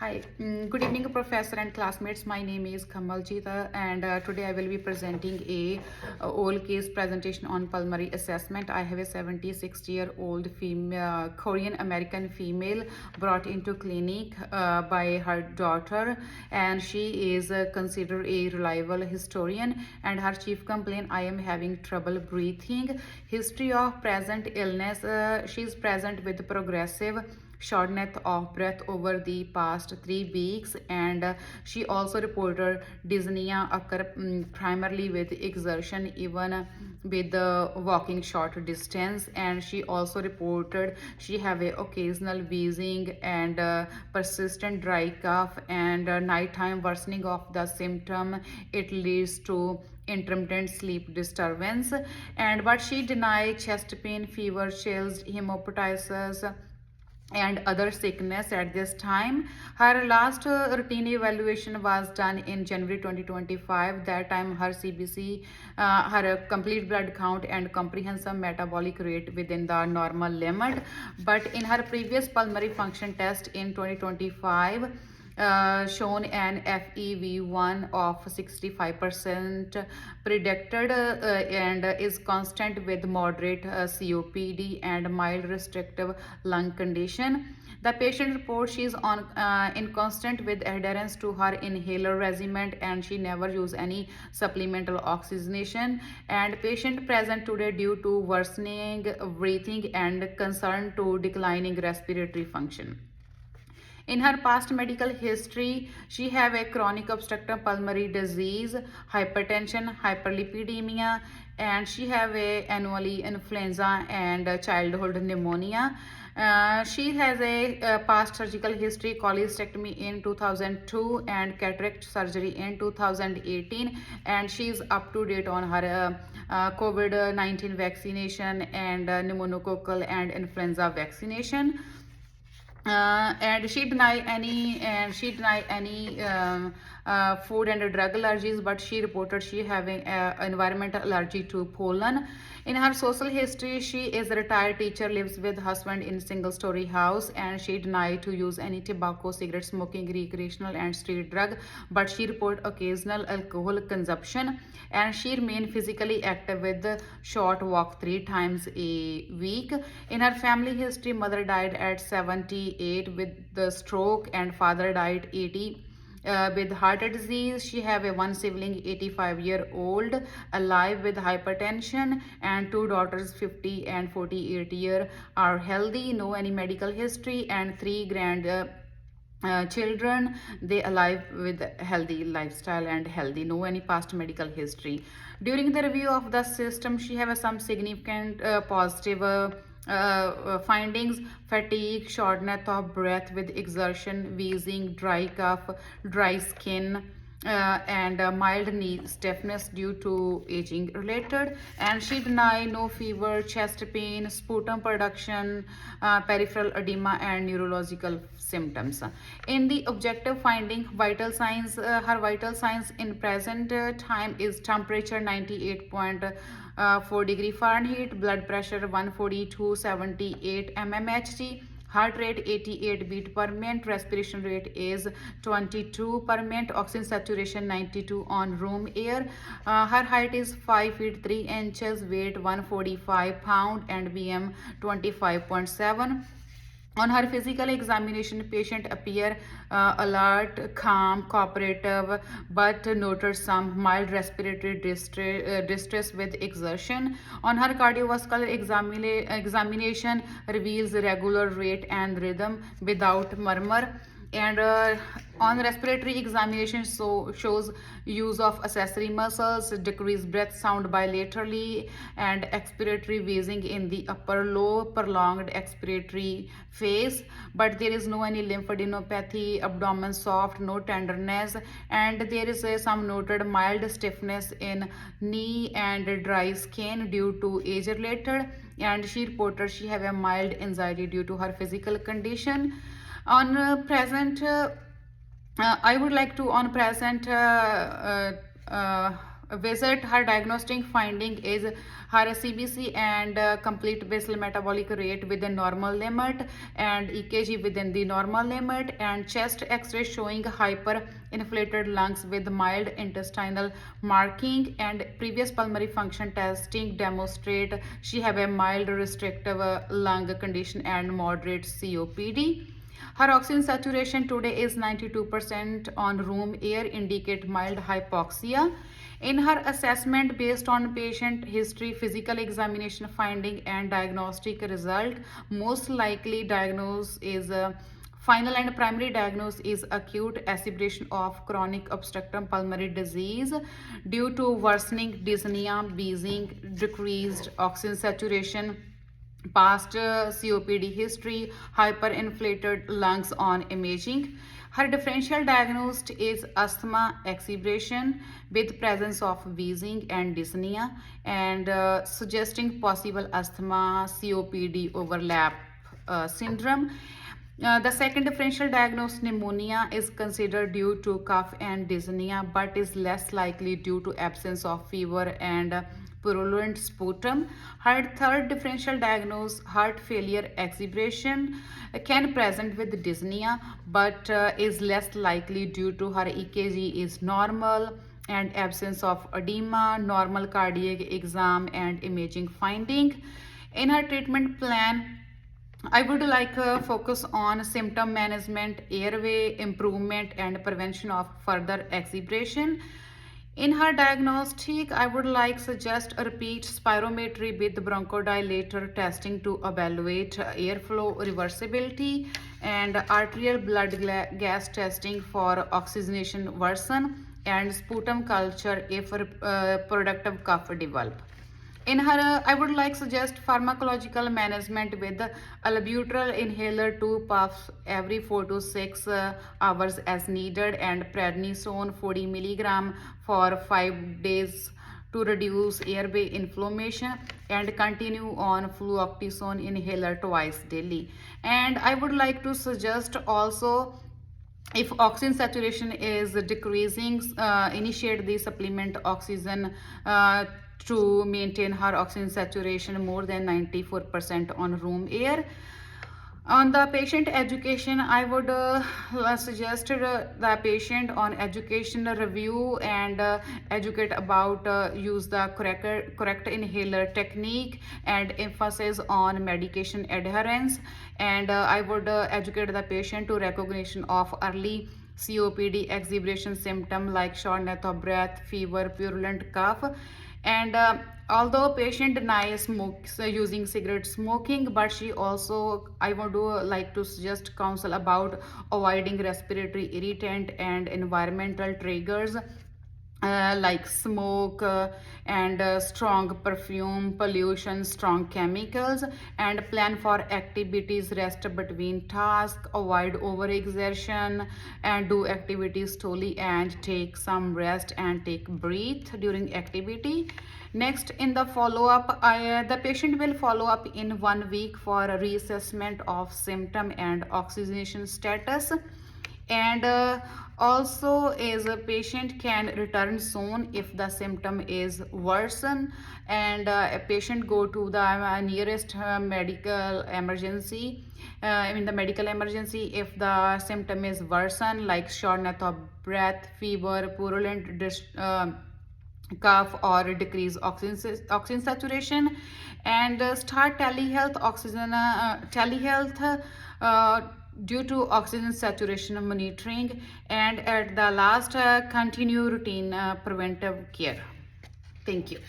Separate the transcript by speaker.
Speaker 1: Hi, good evening, professor and classmates. My name is Kamaljita, and today I will be presenting a old case presentation on pulmonary assessment. I have a 76-year-old female, Korean American female brought into clinic by her daughter, and she is considered a reliable historian. And her chief complaint: I am having trouble breathing. History of present illness: she is present with progressive shortness of breath over the past 3 weeks, and she also reported dyspnea occur primarily with exertion, even with the walking short distance. And she also reported she have a occasional wheezing and persistent dry cough, and nighttime worsening of the symptom. It leads to intermittent sleep disturbance. And but she denied chest pain, fever, chills, hemoptysis and other sickness at this time. Her last routine evaluation was done in January 2025. That time her CBC, her complete blood count and comprehensive metabolic rate within the normal limit. But in her previous pulmonary function test in 2025, shown an FEV1 of 65% predicted, and is constant with moderate COPD and mild restrictive lung condition. The patient reports she is on in constant with adherence to her inhaler regimen, and she never used any supplemental oxygenation. And patient present today due to worsening breathing and concern to declining respiratory function. In her past medical history, she have a chronic obstructive pulmonary disease, hypertension, hyperlipidemia, and she have a annually influenza and childhood pneumonia. She has a past surgical history, cholecystectomy in 2002 and cataract surgery in 2018, and she is up to date on her COVID-19 vaccination and pneumococcal and influenza vaccination. And she deny any food and drug allergies, but she reported she having environmental allergy to pollen. In her social history, she is a retired teacher, lives with husband in single story house, and she denied to use any tobacco, cigarette smoking, recreational and street drug, but she report occasional alcohol consumption. And she remain physically active with short walk 3 times a week. In her family history, mother died at 78 with the stroke, and father died 80 with heart disease. She have a one sibling, 85-year-old, alive with hypertension, and two daughters, 50 and 48-year, are healthy, no any medical history, and three grand children, they alive with healthy lifestyle and healthy, no any past medical history. During the review of the system, she have some significant positive findings: fatigue, shortness of breath with exertion, wheezing, dry cough, dry skin, and mild knee stiffness due to aging related. And she denied no fever, chest pain, sputum production, peripheral edema, and neurological symptoms. In the objective finding, vital signs, her vital signs in present time is temperature 98.4 degree Fahrenheit, blood pressure 142/78 mmHg, heart rate 88 beat per minute, respiration rate is 22 per minute, oxygen saturation 92 on room air. Her height is 5 feet 3 inches, weight 145 pound, and BM 25.7. On her physical examination, patient appear alert, calm, cooperative, but noted some mild respiratory distress with exertion. On her cardiovascular examination, reveals regular rate and rhythm without murmur. And on respiratory examination, shows use of accessory muscles, decreased breath sound bilaterally, and expiratory wheezing in the upper low prolonged expiratory phase. But there is no any lymphadenopathy, abdomen soft, no tenderness, and there is some noted mild stiffness in knee and dry skin due to age related. And she reported she have a mild anxiety due to her physical condition. On present I would like to on present visit. Her diagnostic finding is her CBC and complete basal metabolic rate within normal limit and EKG within the normal limit, and chest x-ray showing hyperinflated lungs with mild intestinal marking, and previous pulmonary function testing demonstrate she have a mild restrictive lung condition and moderate COPD. Her oxygen saturation today is 92% on room air, indicate mild hypoxia. In her assessment based on patient history, physical examination finding and diagnostic result, most likely diagnosis is final and primary diagnosis is acute aspiration of chronic obstructive pulmonary disease due to worsening dyspnea, wheezing, decreased oxygen saturation, past COPD history, hyperinflated lungs on imaging. Her differential diagnosis is asthma exacerbation with presence of wheezing and dyspnea, and suggesting possible asthma COPD overlap syndrome. The second differential diagnosis, pneumonia, is considered due to cough and dyspnea but is less likely due to absence of fever and purulent sputum. Her third differential diagnosis, heart failure exacerbation, can present with dyspnea but is less likely due to her EKG is normal and absence of edema, normal cardiac exam and imaging finding. In her treatment plan, I would like focus on symptom management, airway improvement and prevention of further exacerbation. In her diagnostic, I would like suggest a repeat spirometry with bronchodilator testing to evaluate airflow reversibility, and arterial blood gas testing for oxygenation worsen, and sputum culture if productive cough develop. In her, I would like suggest pharmacological management with albuterol inhaler 2 puffs every 4 to 6 hours as needed, and prednisone 40 milligram for 5 days to reduce airway inflammation, and continue on fluoxetine inhaler twice daily. And I would like to suggest also, if oxygen saturation is decreasing, initiate the supplement oxygen to maintain her oxygen saturation more than 94% on room air. On the patient education, I would suggest the patient on education review and educate about use the correct inhaler technique and emphasis on medication adherence. And I would educate the patient to recognition of early COPD exacerbation symptom like shortness of breath, fever, purulent cough. And although patient denies using cigarette smoking, but she also, I would like to suggest counsel about avoiding respiratory irritant and environmental triggers like smoke and strong perfume, pollution, strong chemicals, and plan for activities, rest between tasks, avoid overexertion, and do activities slowly and take some rest and take breathe during activity. Next, in the follow-up, the patient will follow up in 1 week for a reassessment of symptom and oxygenation status. And also, as a patient can return soon if the symptom is worsen, and a patient go to the nearest medical emergency, in the medical emergency if the symptom is worsen like shortness of breath, fever, purulent cough or decrease oxygen saturation, and start telehealth due to oxygen saturation monitoring, and at the last continue routine preventive care. Thank you.